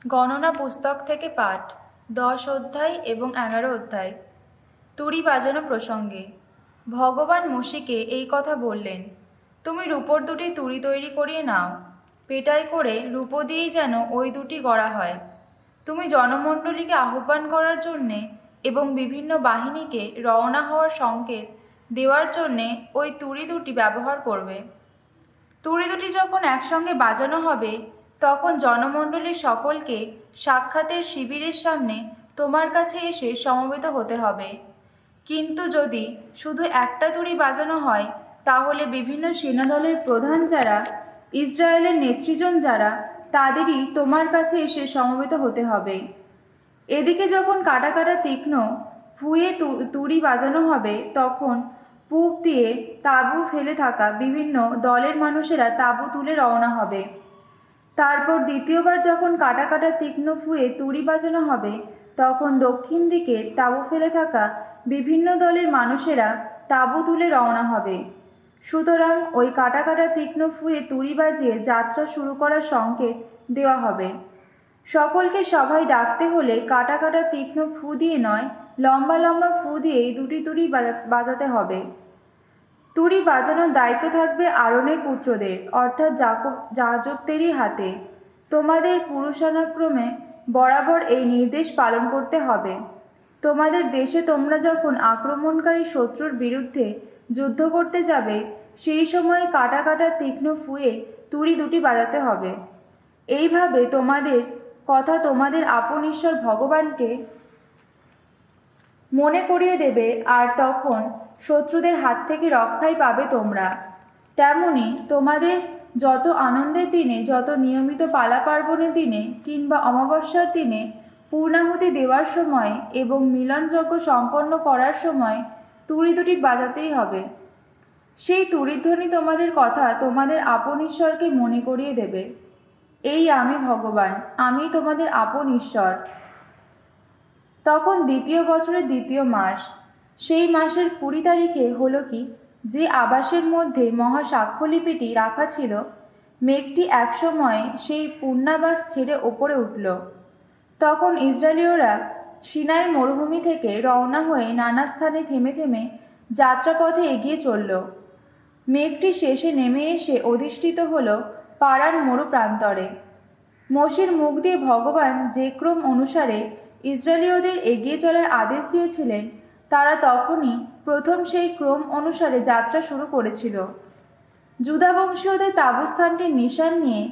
গণনা পুস্তক থেকে পাঠ 10 অধ্যায় এবং 11 অধ্যায়। তুড়ি বাজানো প্রসঙ্গে ভগবান মোশিকে এই কথা বললেন, তুমি রূপোর দুটি তুড়ি তৈরি করিয়ে নাও, পেটাই করে রূপো দিয়েই যেন ওই দুটি গড়া হয়। তুমি জনমণ্ডলীকে আহ্বান করার জন্যে এবং বিভিন্ন বাহিনীকে রওনা হওয়ার সংকেত দেওয়ার জন্যে ওই তুড়ি দুটি ব্যবহার করবে। তুড়ি দুটি যখন একসঙ্গে বাজানো হবে, তখন জনমণ্ডলীর সকলকে সাক্ষাতের শিবিরের সামনে তোমার কাছে এসে সমবেত হতে হবে। কিন্তু যদি শুধু একটা তুড়ি বাজানো হয়, তাহলে বিভিন্ন সেনাদলের প্রধান যারা, ইসরায়েলের নেতৃজন যারা, তাদেরই তোমার কাছে এসে সমবেত হতে হবে। এদিকে যখন কাটা কাটা তীক্ষ্ণ ফুঁয়ে তুড়ি বাজানো হবে, তখন পূব দিয়ে তাঁবু ফেলে থাকা বিভিন্ন দলের মানুষেরা তাঁবু তুলে রওনা হবে। তারপর দ্বিতীয়বার যখন কাটা কাটা তীক্ষ্ণ ফুঁয়ে তুড়ি বাজানো হবে, তখন দক্ষিণ দিকে তাঁবু ফেলে থাকা বিভিন্ন দলের মানুষেরা তাঁবু তুলে রওনা হবে। সুতরাং ওই কাটা কাটা তীক্ষ্ণ ফুঁয়ে তুড়ি বাজিয়ে যাত্রা শুরু করার সংকেত দেওয়া হবে। সকলকে সভায় ডাকতে হলে কাটা কাটা তীক্ষ্ণ ফু দিয়ে নয়, লম্বা লম্বা ফু দিয়েই দুটি তুড়ি বাজাতে হবে। তুড়ি বাজানোর দায়িত্ব থাকবে আরনের পুত্রদের, অর্থাৎ যাজকদেরই হাতে। তোমাদের পুরুষানুক্রমে বরাবর এই নির্দেশ পালন করতে হবে। তোমাদের দেশে তোমরা যখন আক্রমণকারী শত্রুর বিরুদ্ধে যুদ্ধ করতে যাবে, সেই সময় কাটা কাটা তীক্ষ্ণ ফুঁয়ে তুড়ি দুটি বাজাতে হবে। এইভাবে তোমাদের কথা তোমাদের আপন ঈশ্বর ভগবানকে মনে করিয়ে দেবে, আর তখন শত্রুদের হাত থেকে রক্ষাই পাবে তোমরা। তেমনি তোমাদের যত আনন্দের দিনে, যত নিয়মিত পালা পার্বণের দিনে কিংবা অমাবস্যার দিনে পূর্ণাহুতি দেওয়ার সময় এবং মিলনযজ্ঞ সম্পন্ন করার সময় তুড়ি দুটি বাজাতেই হবে। সেই তুড়িধ্বনি তোমাদের কথা তোমাদের আপন ঈশ্বরকে মনে করিয়ে দেবে। এই আমি ভগবান, আমি তোমাদের আপন ঈশ্বর। তখন দ্বিতীয় বছরের দ্বিতীয় মাস, সেই মাসের 20 তারিখে হলো কি, যে আবাসের মধ্যে মহা সাক্ষ্যলিপিটি রাখা ছিল, মেঘটি একসময় সেই পূর্ণাবাস ছেড়ে ওপরে উঠল। তখন ইসরায়েলীয়রা সিনাই মরুভূমি থেকে রওনা হয়ে নানা স্থানে থেমে থেমে যাত্রাপথে এগিয়ে চলল। মেঘটি শেষে নেমে এসে অধিষ্ঠিত হল পারান মরু প্রান্তরে। মোশির মুখ দিয়ে ভগবান যে ক্রম অনুসারে ইসরায়েলীয়দের এগিয়ে চলার আদেশ দিয়েছিলেন, তারা তখনই প্রথম সেই ক্রম অনুসারে যাত্রা শুরু করেছিল। জুদা বংশীয়দের তাঁবুস্থানটির নিশান নিয়ে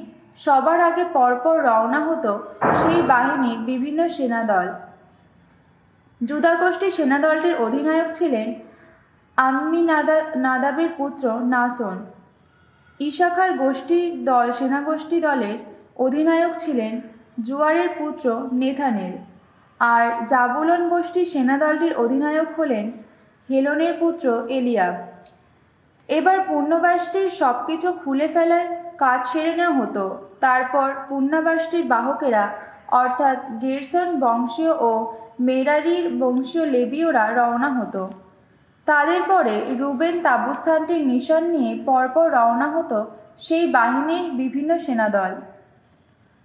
সবার আগে পরপর রওনা হতো সেই বাহিনীর বিভিন্ন সেনাদল। জুদা গোষ্ঠীর সেনাদলটির অধিনায়ক ছিলেন নাদাবের পুত্র নাসন। ইসাখার সেনাগোষ্ঠী দলের অধিনায়ক ছিলেন জুয়ারের পুত্র নেথানেল। আর জাবুলন গোষ্ঠীর সেনাদলটির অধিনায়ক হলেন হেলনের পুত্র এলিয়াব। এবার পূর্ণবাসটির সব কিছু খুলে ফেলার কাজ সেরে নেওয়া হতো। তারপর পূর্ণবাসটির বাহকেরা, অর্থাৎ গেরসন বংশীয় ও মেরারির বংশীয় লেবীয়রা রওনা হতো। তাদের পরে রুবেন তাঁবুস্থানটির নিশান নিয়ে পরপর রওনা হতো সেই বাহিনীর বিভিন্ন সেনাদল।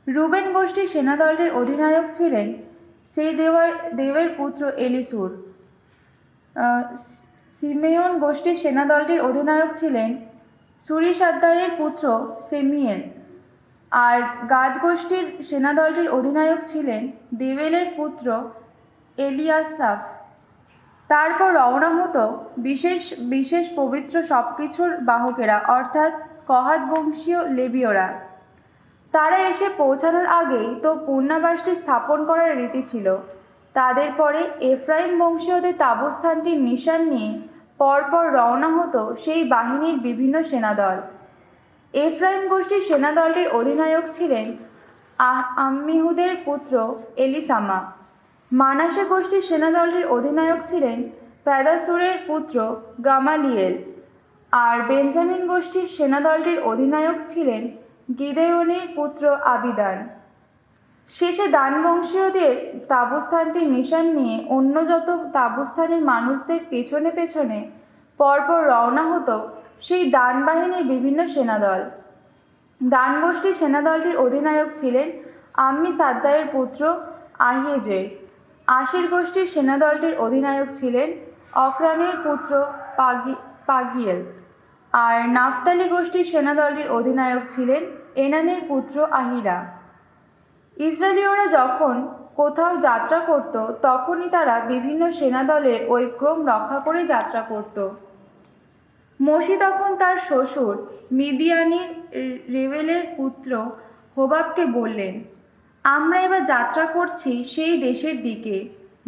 রুবেন গোষ্ঠীর সেনাদলটির অধিনায়ক ছিলেন সেই দেবের পুত্র এলিসুর। সিমেয়ন গোষ্ঠীর সেনাদলটির অধিনায়ক ছিলেন সুরিসাদ্দাইয়ের পুত্র সেমিয়েল। আর গাদ গোষ্ঠীর সেনাদলটির অধিনায়ক ছিলেন দেবেলের পুত্র এলিয়াসাফ। তারপর রওনা হতো বিশেষ বিশেষ পবিত্র সব কিছুর বাহকেরা, অর্থাৎ কহাত বংশীয় লেবীয়রা। তারা এসে পৌঁছানোর আগেই তো পূর্ণাবাসটি স্থাপন করার রীতি ছিল। তাদের পরে এফরাইম বংশীয়দের তাঁবুস্থানটির নিশান নিয়ে পরপর রওনা হতো সেই বাহিনীর বিভিন্ন সেনাদল। এফরাইম গোষ্ঠীর সেনাদলটির অধিনায়ক ছিলেন আম্মিহুদের পুত্র এলিসামা। মানাসে গোষ্ঠীর সেনাদলটির অধিনায়ক ছিলেন প্যাদাসুরের পুত্র গামালিয়েল। আর বেঞ্জামিন গোষ্ঠীর সেনাদলটির অধিনায়ক ছিলেন গিদেয়নের পুত্র আবিদান। শেষে দান বংশীয়দের তাঁবুস্থানটির নিশান নিয়ে অন্য যত তাঁবুস্থানের মানুষদের পেছনে পেছনে পরপর রওনা হতো সেই দান বাহিনীর বিভিন্ন সেনাদল। দান গোষ্ঠীর সেনাদলটির অধিনায়ক ছিলেন আম্মি সাদ্দায়ের পুত্র আহিয়েজের। আশির গোষ্ঠীর সেনাদলটির অধিনায়ক ছিলেন অক্রানের পুত্র পাগিয়েল, আর নাফতালি গোষ্ঠীর সেনাদলটির অধিনায়ক ছিলেন এনানের পুত্র আহিরা। ইসরায়েলীয়রা যখন কোথাও যাত্রা করত তখনই তারা বিভিন্ন সেনাদলের ওই ক্রম রক্ষা করে যাত্রা করত। মশি তখন তার শ্বশুর মিদিয়ানির রেবেলের পুত্র হোবাবকে বললেন, আমরা এবার যাত্রা করছি সেই দেশের দিকে,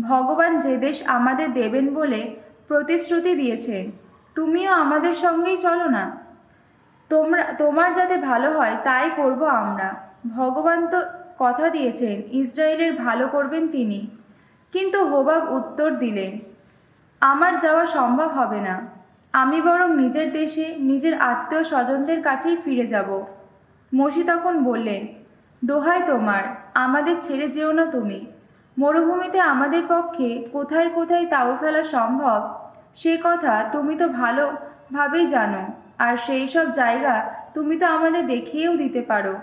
ভগবান যে দেশ আমাদের দেবেন বলে প্রতিশ্রুতি দিয়েছেন। তুমিও আমাদের সঙ্গেই চলো না। তোমার যাতে ভালো হয় তাই করব আমরা। ভগবান তো কথা দিয়েছেন ইসরায়েলের ভালো করবেন তিনি। কিন্তু হোবাব উত্তর দিলেন, আমার যাওয়া সম্ভব হবে না। আমি বরং নিজের দেশে নিজের আত্মীয় স্বজনদের কাছেই ফিরে যাব। মশি তখন বললেন, দোহাই তোমার, আমাদের ছেড়ে যেও না তুমি। মরুভূমিতে আমাদের পক্ষে কোথায় কোথায় তাও ফেলা সম্ভব সে কথা তুমি তো ভালোভাবেই জানো, আর সেই সব জায়গা তুমি তো আমাদের দেখিয়েও দিতে পারো।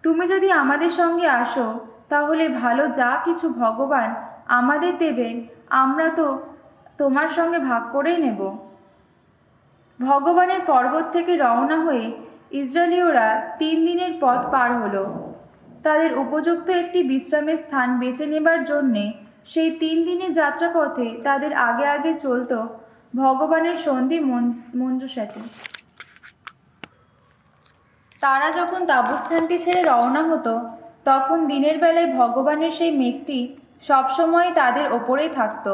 তুমি যদি আমাদের সঙ্গে আসো তাহলে ভালো যা কিছু ভগবান আমাদের দেবেন আমরা তো তোমার সঙ্গে ভাগ করেই নেব। ভগবানের পর্বত থেকে রওনা হয়ে ইসরায়েলীয়রা 3 দিনের পথ পার হলো। তাদের উপযুক্ত একটি বিশ্রামের স্থান বেছে নেবার জন্যে সেই 3 দিনের যাত্রাপথে তাদের আগে আগে চলত ভগবানের সন্ধি মঞ্জুষাটি। তারা যখন তাবুস্থানটি ছেড়ে রওনা হতো তখন দিনের বেলায় ভগবানের সেই মেঘটি সবসময় তাদের ওপরেই থাকত।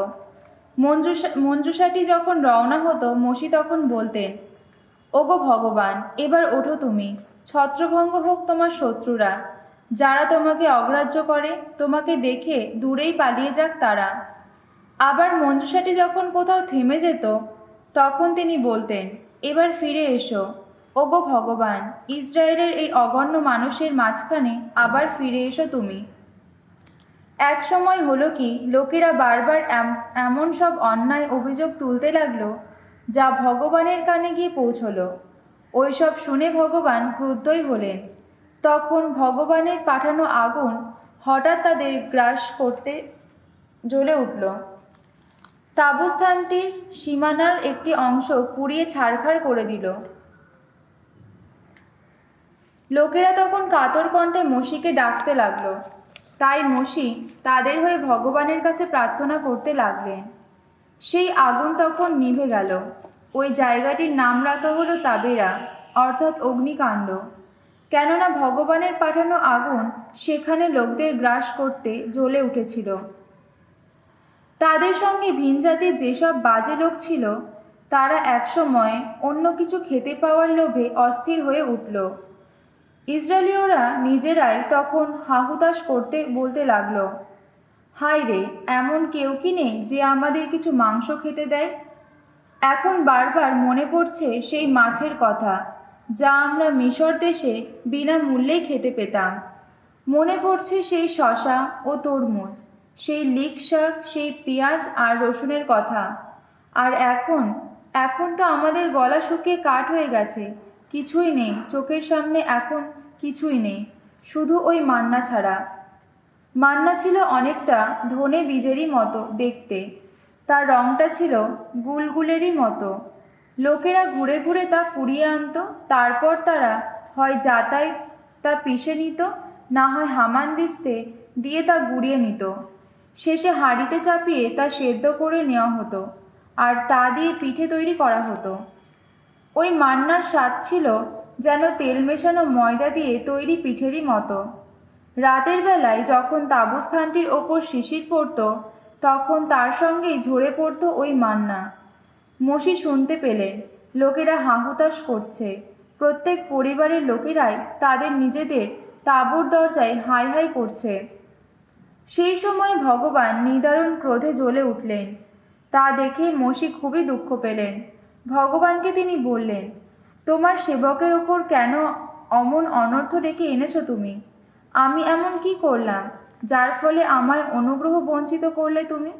মঞ্জুষাটি যখন রওনা হতো মশি তখন বলতেন, ওগো ভগবান, এবার ওঠো তুমি, ছত্রভঙ্গ হোক তোমার শত্রুরা, যারা তোমাকে অগ্রাহ্য করে, তোমাকে দেখে দূরেই পালিয়ে যাক তারা। আবার মঞ্জুষাটি যখন কোথাও থেমে যেত তখন তিনি বলতেন, এবার ফিরে এসো ওগো ভগবান, ইসরায়েলের এই অগণ্য মানুষের মাঝখানে আবার ফিরে এসো তুমি। এক সময় হলো কি, লোকেরা বারবার এমন সব অন্যায় অভিযোগ তুলতে লাগলো যা ভগবানের কানে গিয়ে পৌঁছলো। ওইসব শুনে ভগবান ক্রুদ্ধই হলেন। তখন ভগবানের পাঠানো আগুন হঠাৎ তাদের গ্রাস করতে জ্বলে উঠল। তাবুস্থানটির সীমানার একটি অংশ পুড়িয়ে ছারখার করে দিল। লোকেরা তখন কাতর কণ্ঠে মশিকে ডাকতে লাগলো। তাই মশি তাদের হয়ে ভগবানের কাছে প্রার্থনা করতে লাগলেন। সেই আগুন তখন নিভে গেল। ওই জায়গাটির নাম রাখা হলো তাবেরা, অর্থাৎ অগ্নিকাণ্ড। কেননা ভগবানের পাঠানো আগুন সেখানে লোকদের গ্রাস করতে জ্বলে উঠেছিল। তাদের সঙ্গে ভিন জাতির যেসব বাজে লোক ছিল তারা একসময় অন্য কিছু খেতে পাওয়ার লোভে অস্থির হয়ে উঠল। ইসরায়েলীয়রা নিজেরাই তখন হাহুতাশ করতে বলতে লাগলো, হায় রে, এমন কেউ কি নেই যে আমাদের কিছু মাংস খেতে দেয়? এখন বারবার মনে পড়ছে সেই মাছের কথা যা আমরা মিশর দেশে বিনামূল্যেই খেতে পেতাম। মনে পড়ছে সেই শসা ও তরমুজ, সেই লিক শাক, সেই পেঁয়াজ আর রসুনের কথা। আর এখন তো আমাদের গলা শুকিয়ে কাঠ হয়ে গেছে, কিছুই নেই চোখের সামনে, এখন কিছুই নেই, শুধু ওই মান্না ছাড়া। মান্না ছিল অনেকটা ধনে বীজেরই মতো দেখতে, তার রংটা ছিল গুলগুলেরই মতো। লোকেরা ঘুরে ঘুরে তা কুড়িয়ে আনত, তারপর তারা হয় যাতায় তা পিষে নিত, না হয় হামানদিস্তে দিয়ে তা গুঁড়িয়ে নিত। শেষে হাঁড়িতে চাপিয়ে তা সেদ্ধ করে নেওয়া হতো আর তা দিয়ে পিঠে তৈরি করা হতো। ওই মান্নার স্বাদ ছিল যেন তেল মেশানো ময়দা দিয়ে তৈরি পিঠেরই মতো। রাতের বেলায় যখন তাবুস্থানটির ওপর শিশির পড়ত তখন তার সঙ্গেই ঝরে পড়ত ওই মান্না। মশি শুনতে পেলেন লোকেরা হাহুতাশ করছে। প্রত্যেক পরিবারের লোকেরাই তাদের নিজেদের তাঁবুর দরজায় হাই হাই করছে। সেই সময় ভগবান নিদারুণ ক্রোধে জ্বলে উঠলেন। তা দেখে মশি খুবই দুঃখ পেলেন। ভগবানকে তিনি বললেন, তোমার সেবকের ওপর কেন অমন অনর্থ ডেকে এনেছো তুমি? আমি এমন কি করলাম যার ফলে আমায় অনুগ্রহ বঞ্চিত করলে তুমি?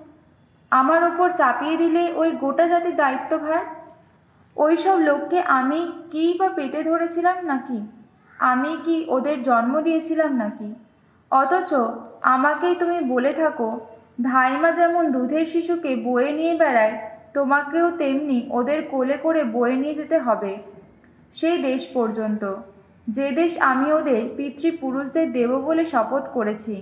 আমার ওপর চাপিয়ে দিলে ওই গোটা জাতির দায়িত্বভার। ওই সব লোককে আমি কি বা পেটে ধরেছিলাম নাকি? আমি কি ওদের জন্ম দিয়েছিলাম নাকি? অথচ আমাকেই তুমি বলে থাকো, ধাইমা যেমন দুধের শিশুকে বয়ে নিয়ে বেড়ায়, তোমাকেও তেমনি ওদের কোলে করে বয়ে নিয়ে যেতে হবে সেই দেশ পর্যন্ত, যে দেশ আমি ওদের পিতৃপুরুষদের দেব বলে শপথ করেছি।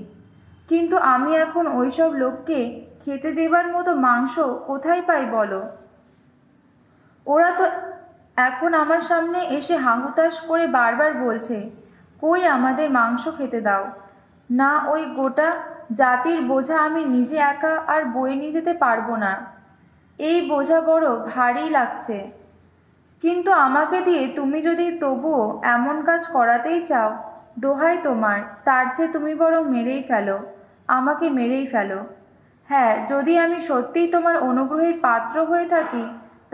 কিন্তু আমি এখন ওইসব লোককে খেতে দেবার মতো মাংস কোথায় পাই বলো? ওরা তো এখন আমার সামনে এসে হাহুতাশ করে বারবার বলছে, কই আমাদের মাংস খেতে দাও না, ওই গোটা জাতির বোঝা আমি নিজে একা আর বয়ে নিয়ে যেতে পারবো না, এই বোঝা বড় ভারী লাগছে। কিন্তু আমাকে দিয়ে তুমি যদি তবুও এমন কাজ করাতেই চাও, দোহাই তোমার, তার চেয়ে তুমি বরং মেরেই ফেলো, আমাকে মেরেই ফেলো। হ্যাঁ, যদি আমি সত্যিই তোমার অনুগ্রহের পাত্র হয়ে থাকি,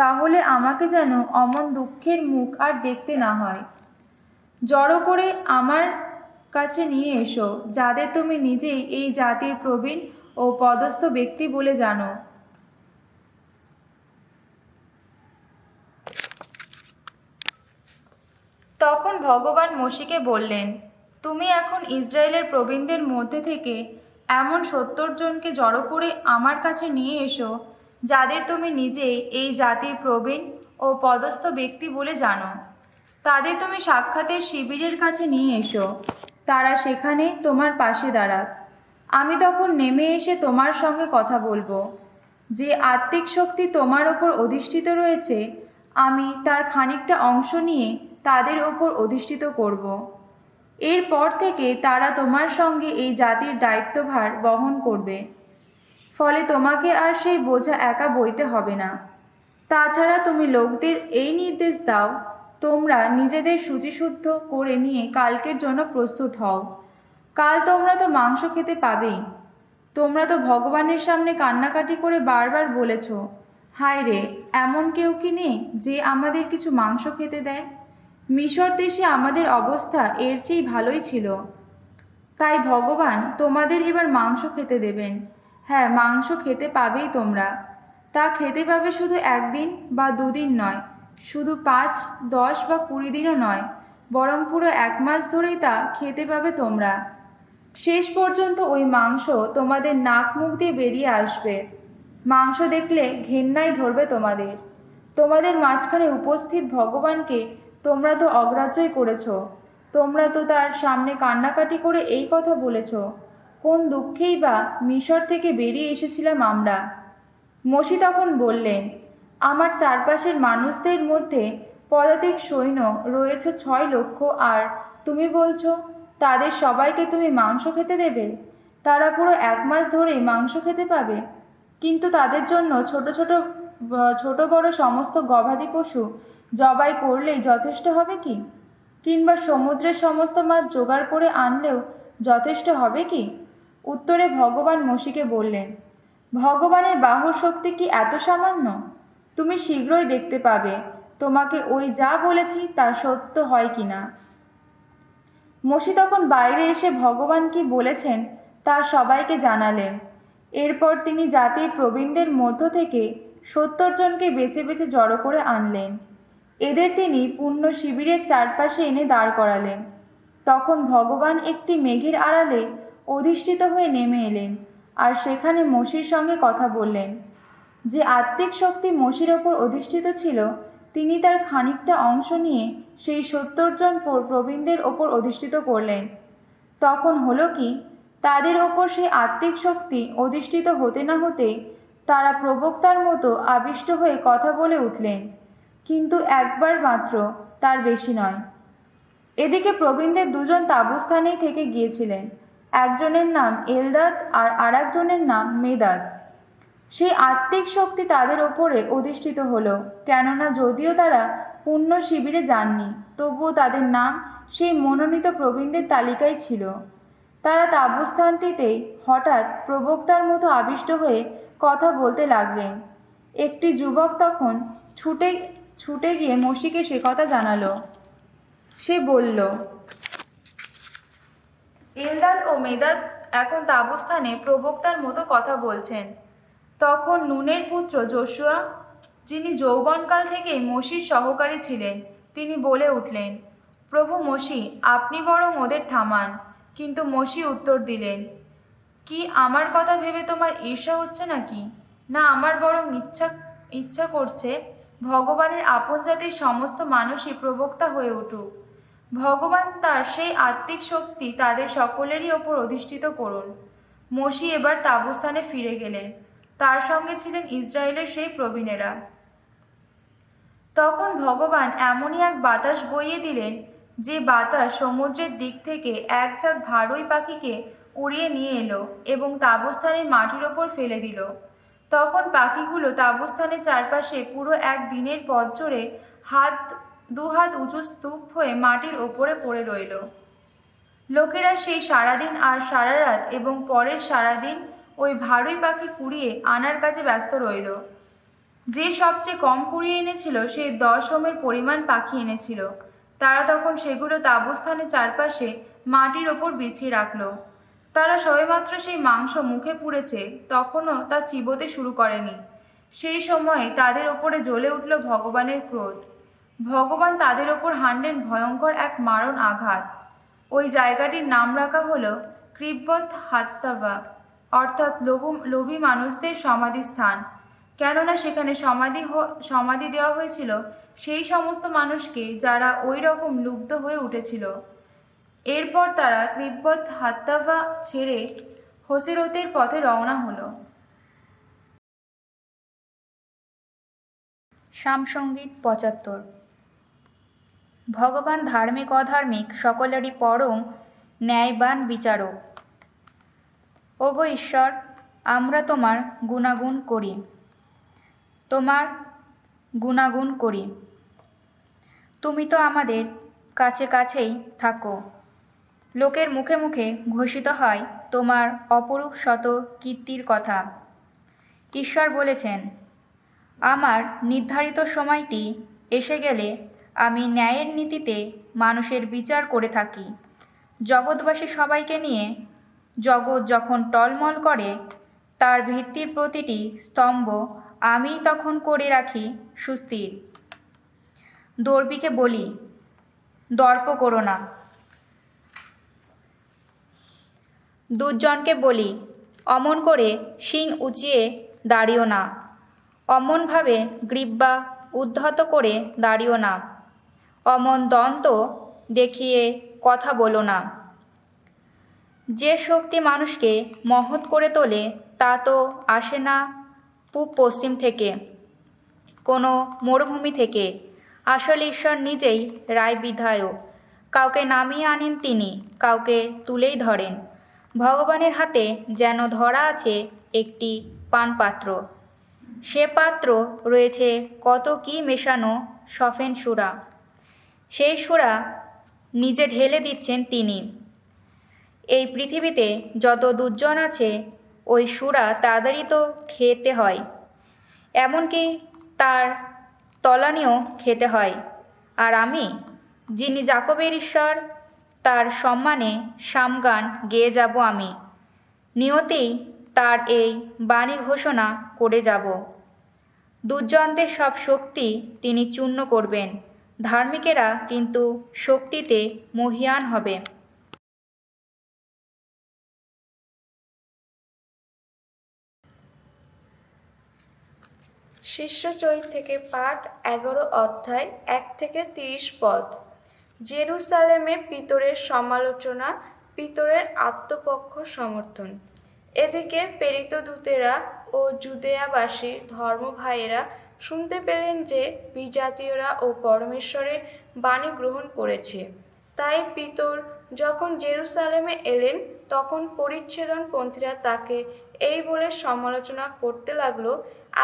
তাহলে আমাকে যেন অমন দুঃখের মুখ আর দেখতে না হয়। জড়ো করে আমার কাছে নিয়ে এসো যাদের তুমি নিজেই এই জাতির প্রবীণ ও পদস্থ ব্যক্তি বলে জানো। তখন ভগবান মোশিকে বললেন, তুমি এখন ইসরায়েলের প্রবীণদের মধ্যে থেকে এমন ৭০ জনকে জড়ো করে আমার কাছে নিয়ে এসো যাদের তুমি নিজেই এই জাতির প্রবীণ ও পদস্থ ব্যক্তি বলে জানো। তাদের তুমি সাক্ষাতের শিবিরের কাছে নিয়ে এসো, তারা সেখানে তোমার পাশে দাঁড়াক। আমি তখন নেমে এসে তোমার সঙ্গে কথা বলবো। যে আত্মিক শক্তি তোমার ওপর অধিষ্ঠিত রয়েছে, আমি তার খানিকটা অংশ নিয়ে তাদের ওপর অধিষ্ঠিত করব। এরপর থেকে তারা তোমার সঙ্গে এই জাতির দায়িত্বভার বহন করবে, ফলে তোমাকে আর সেই বোঝা একা বইতে হবে না। তাছাড়া তুমি লোকদের এই নির্দেশ দাও, তোমরা নিজেদের শুচিশুদ্ধ করে নিয়ে কালকের জন্য প্রস্তুত হও। কাল তোমরা তো মাংস খেতে পাবেই। তোমরা তো ভগবানের সামনে কান্নাকাটি করে বারবার বলেছ, হায় রে, এমন কেউ কি নেই যে আমাদের কিছু মাংস খেতে দেয়? মিশর দেশে আমাদের অবস্থা এর চেয়ে ভালোই ছিল। তাই ভগবান তোমাদের এবার মাংস খেতে দেবেন। হ্যাঁ, মাংস খেতে পাবেই তোমরা। তা খেতে পাবে শুধু একদিন বা দুদিন নয়, শুধু ৫, ১০ বা ২০ দিনও নয়, বরং পুরো ১ মাস ধরেই তা খেতে পাবে তোমরা। শেষ পর্যন্ত ওই মাংস তোমাদের নাক মুখ দিয়ে বেরিয়ে আসবে। মাংস দেখলে ঘেন্নাই ধরবে তোমাদের। তোমাদের মাঝখানে উপস্থিত ভগবানকে তোমরা তো অগ্রাহ্যই করেছ। তোমরা তো তার সামনে কান্নাকাটি করে এই কথা বলেছ, কোন দুঃখেই বা মিশর থেকে বেরিয়ে এসেছিলাম আমরা। মোশি তখন বললেন, আমার চারপাশের মানুষদের মধ্যে পদাতিক সৈন্য রয়েছে ৬ লক্ষ, আর তুমি বলছো তাদের সবাইকে তুমি মাংস খেতে দেবে? তারা পুরো ১ মাস ধরেই মাংস খেতে পাবে। কিন্তু তাদের জন্য ছোট বড় সমস্ত গবাদি পশু জবাই করলেই যথেষ্ট হবে কি? কিংবা সমুদ্রের সমস্ত মাছ জোগাড় করে আনলেও যথেষ্ট হবে কি? উত্তরে ভগবান মোশিকে বললেন, ভগবানের বাহুর শক্তি কি এত সামান্য? তুমি শীঘ্রই দেখতে পাবে তোমাকে ওই যা বলেছি তা সত্য হয় কিনা। মোশি তখন বাইরে এসে ভগবান কি বলেছেন তা সবাইকে জানালেন। এরপর তিনি জাতির প্রবীণদের মধ্য থেকে ৭০ জনকে বেছে বেছে জড়ো করে আনলেন। এদের তিনি পুণ্য শিবিরের চারপাশে এনে দাঁড় করালেন। তখন ভগবান একটি মেঘের আড়ালে অধিষ্ঠিত হয়ে নেমে এলেন আর সেখানে মোশির সঙ্গে কথা বললেন। যে আত্মিক শক্তি মোশির ওপর অধিষ্ঠিত ছিল, তিনি তার খানিকটা অংশ নিয়ে সেই ৭০ জন প্রবীণদের ওপর অধিষ্ঠিত করলেন। তখন হলো কি, তাদের ওপর সেই আত্মিক শক্তি অধিষ্ঠিত হতে না হতে তারা প্রবক্তার মতো আবিষ্ট হয়ে কথা বলে উঠলেন, কিন্তু একবার মাত্র, তার বেশি নয়। এদিকে প্রবীণদের ২ জন তাঁবুস্থানেই থেকে গিয়েছিলেন। একজনের নাম এলদাদ আর আরেকজনের নাম মেদাদ। সেই আত্মিক শক্তি তাদের ওপরে অধিষ্ঠিত হলো, কেননা যদিও তারা পুণ্য শিবিরে যাননি, তবুও তাদের নাম সেই মনোনীত প্রবীণদের তালিকায় ছিল। তারা তাঁবুস্থানটিতেই হঠাৎ প্রবক্তার মতো আবিষ্ট হয়ে কথা বলতে লাগলেন। একটি যুবক তখন ছুটে গিয়ে মোশিকে সে কথা জানালো। সে বলল, এলদাদ ও মেদাদ এখন তাঁবুস্থানে প্রবক্তার মতো কথা বলছেন। তখন নুনের পুত্র যোশুয়া, যিনি যৌবনকাল থেকেই মোশির সহকারী ছিলেন, তিনি বলে উঠলেন, প্রভু মোশি, আপনি বরং ওদের থামান। কিন্তু মসি উত্তর দিলেন, কি আমার কথা ভেবে তোমার ঈর্ষা হচ্ছে নাকি? না, আমার বরং ইচ্ছা করছে ভগবানের আপন জাতির সমস্ত মানুষই প্রবক্তা হয়ে উঠুক। ভগবান তার সেই আত্মিক শক্তি তাদের সকলেরই ওপর অধিষ্ঠিত করুন। মসি এবার তাবুস্থানে ফিরে গেলেন। তার সঙ্গে ছিলেন ইসরায়েলের সেই প্রবীণেরা। তখন ভগবান এমনই এক বাতাস বইয়ে দিলেন, যে বাতাস সমুদ্রের দিক থেকে এক ঝাঁক ভাড়ুই পাখিকে উড়িয়ে নিয়ে এলো এবং তাবুস্থানের মাটির ওপর ফেলে দিল। তখন পাখিগুলো তাবুস্থানের চারপাশে পুরো এক দিনের পথ জুড়ে দুহাত উঁচু স্তূপ হয়ে মাটির ওপরে পড়ে রইল। লোকেরা সেই সারাদিন আর সারা রাত এবং পরের সারাদিন ওই ভাড়ুই পাখি কুড়িয়ে আনার কাজে ব্যস্ত রইল। যে সবচেয়ে কম কুড়িয়ে এনেছিল সে 10 হোমের পরিমাণ পাখি এনেছিল। তারা তখন সেগুলো তাবুস্থানের চারপাশে মাটির ওপর বিছিয়ে রাখল। তারা সবেমাত্র সেই মাংস মুখে পুড়েছে, তখনও তা চিবোতে শুরু করেনি। সেই সময়ে তাদের ওপরে জ্বলে উঠল ভগবানের ক্রোধ। ভগবান তাদের ওপর হানলেন ভয়ঙ্কর এক মারণ আঘাত। ওই জায়গাটির নাম রাখা হলো ক্রিব্বত হাত্তাভা, অর্থাৎ লোভী মানুষদের সমাধিস্থান। কেননা সেখানে সমাধি দেওয়া হয়েছিল সেই সমস্ত মানুষকে যারা ওই রকম লুব্ধ হয়ে উঠেছিল। এরপর তারা ক্রিব্বত হাত্তাভা ছেড়ে হোসেরতের পথে রওনা হলো। সামসঙ্গীত ৭৫। ভগবান ধার্মিক অধার্মিক সকলেরই পরম ন্যায়বান বিচারক। ওগো ঈশ্বর, আমরা তোমার গুণাগুণ করি, তোমার গুণাগুণ করি। তুমি তো আমাদের কাছে কাছেই থাকো। লোকের মুখে মুখে ঘোষিত হয় তোমার অপরূপ শত কীর্তির কথা। ঈশ্বর বলেছেন, আমার নির্ধারিত সময়টি এসে গেলে আমি ন্যায়ের নীতিতে মানুষের বিচার করে থাকি। জগৎবাসী সবাইকে নিয়ে জগৎ যখন টলমল করে, তার ভিত্তির প্রতিটি স্তম্ভ আমিই তখন করে রাখি সুস্থির। দর্বিকে বলি, দর্প করো না। দুর্জনকে বলি, অমন করে শিং উঁচিয়ে দাঁড়িও না, অমনভাবে গ্রীব্বা উদ্ধত করে দাঁড়িও না, অমন দন্ত দেখিয়ে কথা বলো না। যে শক্তি মানুষকে মহৎ করে তোলে তা তো আসে না পূব পশ্চিম থেকে, কোনো মরুভূমি থেকে। আসলে ঈশ্বর নিজেই রায় বিধায়ক। কাউকে নামিয়ে আনেন তিনি, কাউকে তুলেই ধরেন। ভগবানের হাতে যেন ধরা আছে একটি পানপাত্র। সে পাত্র রয়েছে কত কি মেশানো সফেন সুরা। সেই সুরা নিজে ঢেলে দিচ্ছেন তিনি। এই পৃথিবীতে যত দুর্জন আছে, ওই সুরা তাদেরই তো খেতে হয়, এমনকি তার তলানিও খেতে হয়। আর আমি, যিনি জাকবের ঈশ্বর, তার সম্মানে সামগান গেয়ে যাব আমি। নিয়তেই তার এই বাণী ঘোষণা করে যাব। দুর্জনদের সব শক্তি তিনি চূর্ণ করবেন, ধার্মিকেরা কিন্তু শক্তিতে মহীয়ান হবে। শিষ্যচরিত থেকে পাঠ 11 অধ্যায় 1 থেকে 30 পদ। জেরুসালেমে পিতরের সমালোচনা, পিতরের আত্মপক্ষ সমর্থন। এদিকে প্রেরিত দূতেরা ও জুদেয়াবাসী ধর্মভাইয়েরা শুনতে পেলেন যে বিজাতীয়রা ও পরমেশ্বরের বাণী গ্রহণ করেছে। তাই পিতর যখন জেরুসালেমে এলেন, তখন পরিচ্ছেদনপন্থীরা তাকে এই বলে সমালোচনা করতে লাগলো,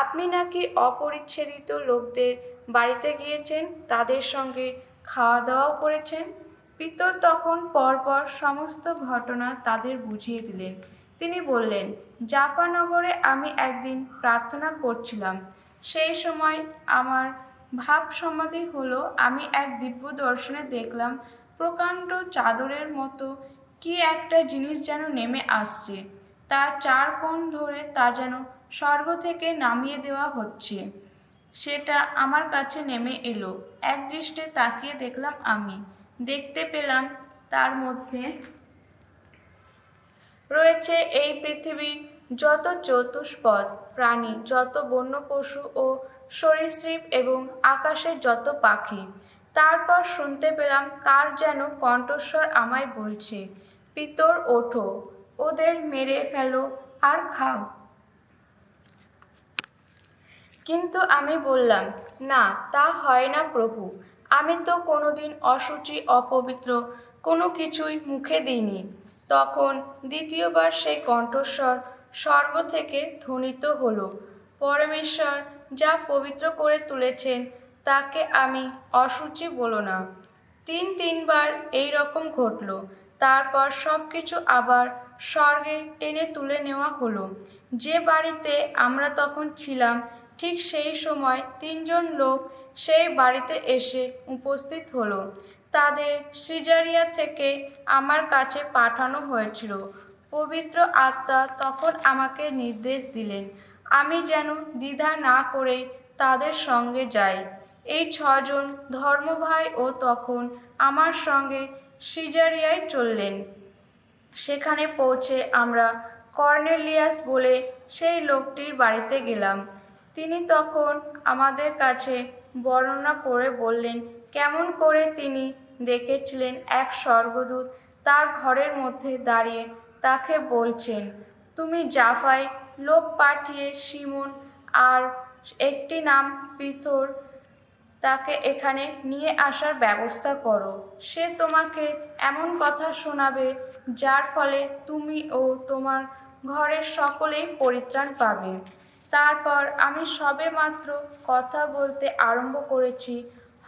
আপনি নাকি অপরিচ্ছেদিত লোকদের বাড়িতে গিয়েছেন, তাদের সঙ্গে খাওয়া দাওয়াও করেছেন। পিতর তখন পরপর সমস্ত ঘটনা তাদের বুঝিয়ে দিলেন। তিনি বললেন, জাপা নগরে আমি একদিন প্রার্থনা করছিলাম। সেই সময় আমার ভাব সমাধি হলো। আমি এক দিব্য দর্শনে দেখলাম, প্রকাণ্ড চাদরের মতো কি একটা জিনিস যেন নেমে আসছে। তার 4 কোণ ধরে তা যেন স্বর্গ থেকে নামিয়ে দেওয়া হচ্ছে। সেটা আমার কাছে নেমে এলো। এক দৃষ্টে তাকিয়ে দেখলাম, আমি দেখতে পেলাম তার মধ্যে রয়েছে এই পৃথিবীর যত চতুষ্পদ প্রাণী, যত বন্য পশু ও সরীসৃপ এবং আকাশের যত পাখি। তারপর শুনতে পেলাম কার যেন কণ্ঠস্বর আমায় বলছে, পিতর ওঠো, ওদের মেরে ফেলো আর খাও। কিন্তু আমি বললাম, না, তা হয় না প্রভু, আমি তো কোনোদিন অশুচি অপবিত্র কোনো কিছুই মুখে দিইনি। তখন দ্বিতীয়বার সেই কণ্ঠস্বর স্বর্গ থেকে ধ্বনিত হলো, পরমেশ্বর যা পবিত্র করে তুলেছেন তাকে আমি অশুচি বলো না। তিনবার এই রকম ঘটল। তারপর সব কিছু আবার স্বর্গে টেনে তুলে নেওয়া হলো। যে বাড়িতে আমরা তখন ছিলাম ঠিক সেই সময় 3জন লোক সেই বাড়িতে এসে উপস্থিত হলো। তাদের সিজারিয়া থেকে আমার কাছে পাঠানো হয়েছিল। পবিত্র আত্মা তখন আমাকে নির্দেশ দিলেন আমি যেন দ্বিধা না করে তাদের সঙ্গে যাই। এই 6জন ধর্মভাই ও তখন আমার সঙ্গে সিজারিয়ায় চললেন। সেখানে পৌঁছে আমরা কর্নেলিয়াস বলে সেই লোকটির বাড়িতে গেলাম। তিনি তখন আমাদের কাছে বর্ণনা করে বললেন কেমন করে তিনি দেখেছিলেন এক স্বর্গদূত তার ঘরের মধ্যে দাঁড়িয়ে তাকে বলছেন, তুমি জাফায় লোক পাঠিয়ে সিমন আর একটি নাম পিতর তাকে এখানে নিয়ে আসার ব্যবস্থা করো। সে তোমাকে এমন কথা শোনাবে যার ফলে তুমি ও তোমার ঘরের সকলেই পরিত্রাণ পাবে। তারপর আমি সবেমাত্র কথা বলতে আরম্ভ করেছি,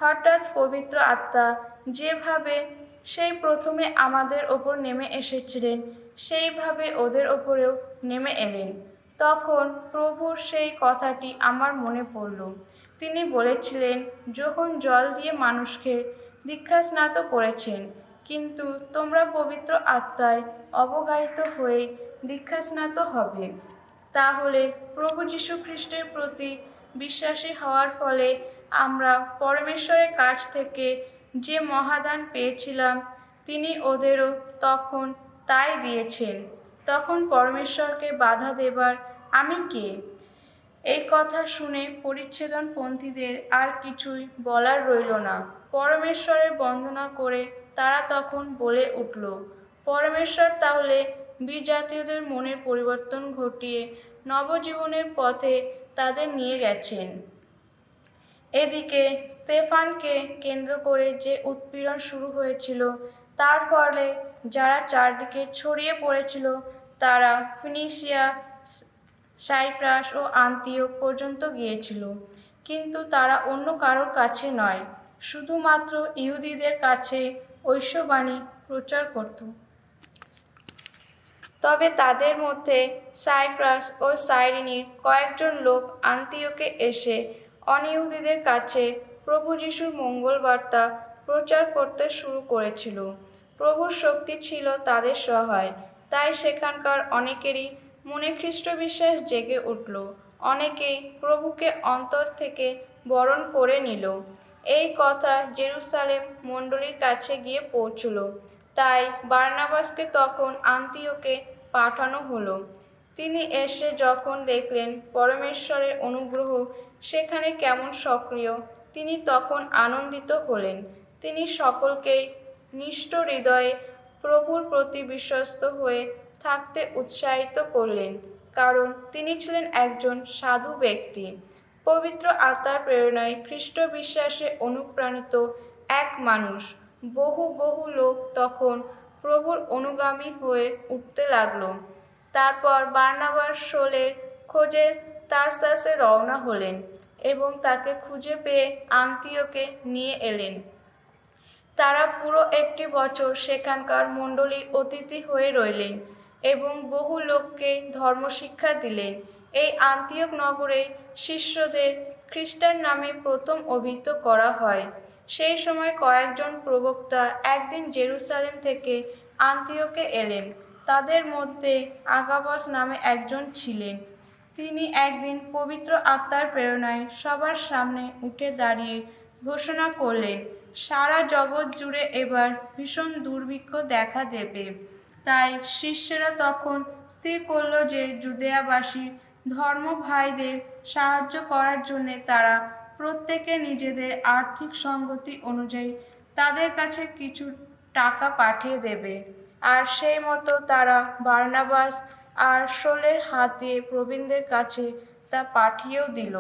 হঠাৎ পবিত্র আত্মা যেভাবে সেই প্রথমে আমাদের ওপর নেমে এসেছিলেন সেইভাবে ওদের ওপরেও নেমে এলেন। তখন প্রভুর সেই কথাটি আমার মনে পড়ল। তিনি বলেছিলেন, যখন জল দিয়ে মানুষকে দীক্ষাস্নাত করেছেন, কিন্তু তোমরা পবিত্র আত্মায় অবগাহিত হয়ে দীক্ষাস্নাত হবে। তাহলে প্রভু যীশু খ্রিস্টের প্রতি বিশ্বাসী হওয়ার ফলে আমরা পরমেশ্বরের কাছ থেকে যে মহাদান পেয়েছিলাম তিনি ওদেরও তখন তাই দিয়েছেন। তখন পরমেশ্বরকে বাধা দেবার আমি কে? এই কথা শুনে পরিচ্ছেদনপন্থীদের আর কিছুই বলার রইল না। পরমেশ্বরের বন্দনা করে তারা তখন বলে উঠল, পরমেশ্বর তাহলে বিজাতীয়দের মনের পরিবর্তন ঘটিয়ে নবজীবনের পথে তাদের নিয়ে গেছেন। এদিকে স্তেফানকে কেন্দ্র করে যে উৎপীড়ন শুরু হয়েছিল তার ফলে যারা চারদিকে ছড়িয়ে পড়েছিল তারা ফিনিশিয়া, সাইপ্রাস ও আন্তিওক পর্যন্ত গিয়েছিল। কিন্তু তারা অন্য কারোর কাছে নয়, শুধুমাত্র ইহুদিদের কাছে ঐশ্ববাণী প্রচার করত। তবে তাদের মধ্যে সাইপ্রাস ও সাইরিনির কয়েকজন লোক আন্তিওকে এসে অনিহুদিদের কাছে প্রভু যিশুর মঙ্গলবার্তা প্রচার করতে শুরু করেছিল। প্রভুর শক্তি ছিল তাদের সহায়, তাই সেখানকার অনেকেরই মনে খ্রিস্ট বিশ্বাস জেগে উঠল। অনেকেই প্রভুকে অন্তর থেকে বরণ করে নিল। এই কথা জেরুসালেম মণ্ডলীর কাছে গিয়ে পৌঁছল। তাই বারনাবাসকে তখন আন্তিওকে পাঠানো হলো। তিনি এসে যখন দেখলেন পরমেশ্বরের অনুগ্রহ সেখানে কেমন সক্রিয়, তিনি তখন আনন্দিত হলেন। তিনি সকলকেই নিষ্ঠ হৃদয়ে প্রভুর প্রতি বিশ্বস্ত হয়ে থাকতে উৎসাহিত করলেন, কারণ তিনি ছিলেন একজন সাধু ব্যক্তি। পবিত্র আত্মার প্রেরণায় খ্রিস্ট বিশ্বাসে অনুপ্রাণিত এক মানুষ। বহু লোক তখন প্রভুর অনুগামী হয়ে উঠতে লাগলো। তারপর বারনাবাস শোলের খোঁজে তারসাসে রওনা হলেন এবং তাকে খুঁজে পেয়ে আন্তিওকে নিয়ে এলেন। তারা পুরো 1 বছর সেখানকার মণ্ডলীর অতিথি হয়ে রইলেন এবং বহু লোককে ধর্মশিক্ষা দিলেন। এই আন্তিওক নগরে শিষ্যদের খ্রিস্টান নামে প্রথম অভিহিত করা হয়। সেই সময় কয়েকজন প্রবক্তা একদিন জেরুসালেম থেকে আন্তিওকে এলেন। তাদের মধ্যে আগাবস নামে একজন ছিলেন। তিনি একদিন পবিত্র আত্মার প্রেরণায় সবার সামনে উঠে দাঁড়িয়ে ঘোষণা করলেন, সারা জগৎ জুড়ে এবার ভীষণ দুর্ভিক্ষ দেখা দেবে। তাই শিষ্যরা তখন স্থির করল যে জুদেয়াবাসী ধর্ম ভাইদের সাহায্য করার জন্য তারা প্রত্যেকে নিজেদের আর্থিক সঙ্গতি অনুযায়ী তাদের কাছে কিছু টাকা পাঠিয়ে দেবে। আর সেই মতো তারা বার্নাবাস আর শোলের হাত দিয়ে প্রবীণদের কাছে তা পাঠিয়েও দিল।